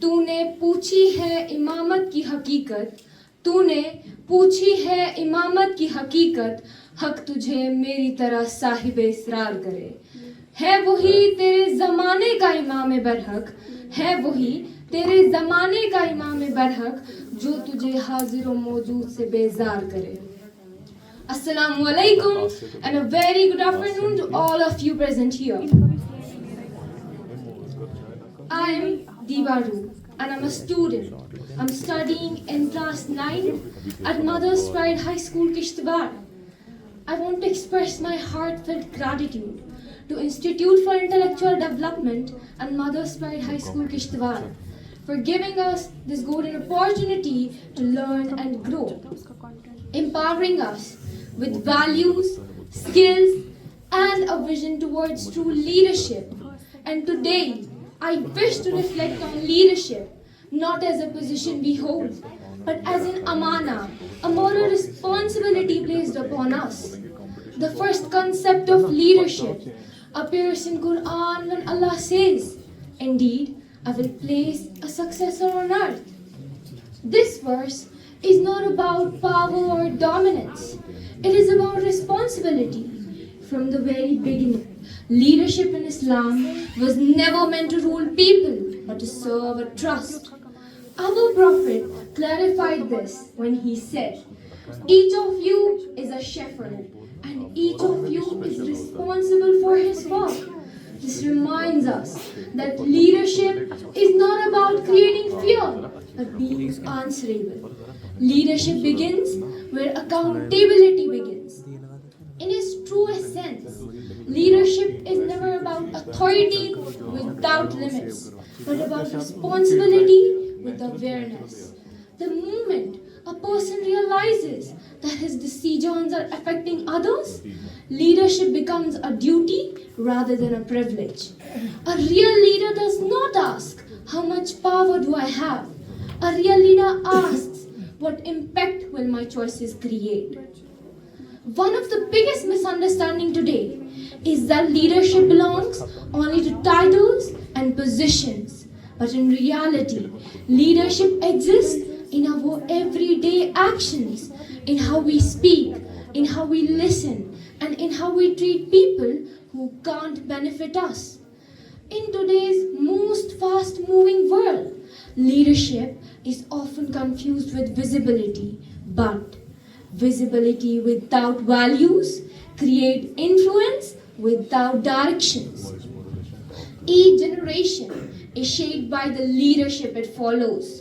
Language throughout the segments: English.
तूने पूछी है इमामत की हकीकत, तूने पूछी है इमामत की हकीकत, हक तुझे मेरी तरह साहिब इसरार करे। है वही तेरे ज़माने का इमाम बरहक, है वही तेरे ज़माने का इमाम बरहक, जो तुझे हाजिर व मौजूद से बेजार करे। Assalamu alaikum and a very good afternoon to all of you present here. I am Divaru and I'm a student. I'm studying in class 9 at Mother's Pride High School, Kishtwar. I want to express my heartfelt gratitude to Institute for Intellectual Development and Mother's Pride High School, Kishtwar for giving us this golden opportunity to learn and grow, empowering us with values, skills, and a vision towards true leadership. And today, I wish to reflect on leadership, not as a position we hold, but as an amana, a moral responsibility placed upon us. The first concept of leadership appears in Quran when Allah says, "Indeed, I will place a successor on earth." This verse is not about power or dominance. It is about responsibility. From the very beginning, leadership in Islam was never meant to rule people, but to serve a trust. Our Prophet clarified this when he said, "Each of you is a shepherd, and each of you is responsible for his work." This reminds us that leadership is not about creating fear, but being answerable. Leadership begins where accountability begins. In its truest sense, leadership is never about authority without limits, but about responsibility with awareness. The moment a person realizes that his decisions are affecting others, leadership becomes a duty rather than a privilege. A real leader does not ask, "How much power do I have?" A real leader asks, "What impact will my choices create?" One of the biggest misunderstandings today is that leadership belongs only to titles and positions. But in reality, leadership exists in our everyday actions, in how we speak, in how we listen, and in how we treat people who can't benefit us. In today's most fast-moving world, leadership is often confused with visibility, but visibility without values create influence without directions. Each generation is shaped by the leadership it follows.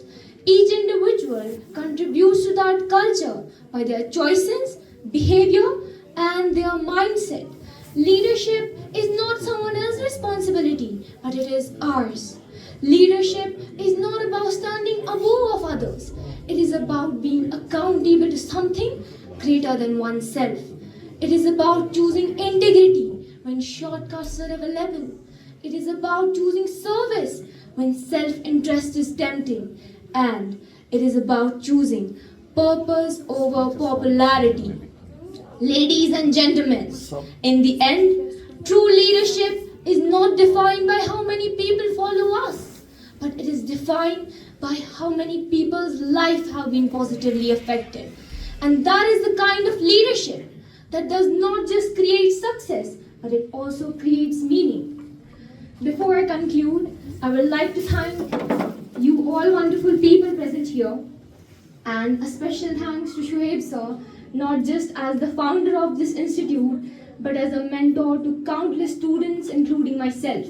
Each individual contributes to that culture by their choices, behavior, and their mindset. Leadership is not someone else's responsibility, but it is ours. Leadership is not about standing above others. It is about being accountable to something greater than oneself. It is about choosing integrity when shortcuts are available. It is about choosing service when self-interest is tempting. And it is about choosing purpose over popularity. Ladies and gentlemen, in the end, true leadership is not defined by how many people follow us, but it is defined by how many people's life have been positively affected. And that is the kind of leadership that does not just create success, but it also creates meaning. Before I conclude, I would like to thank you all wonderful people present here, and a special thanks to Shuaib sir, not just as the founder of this institute, but as a mentor to countless students, including myself.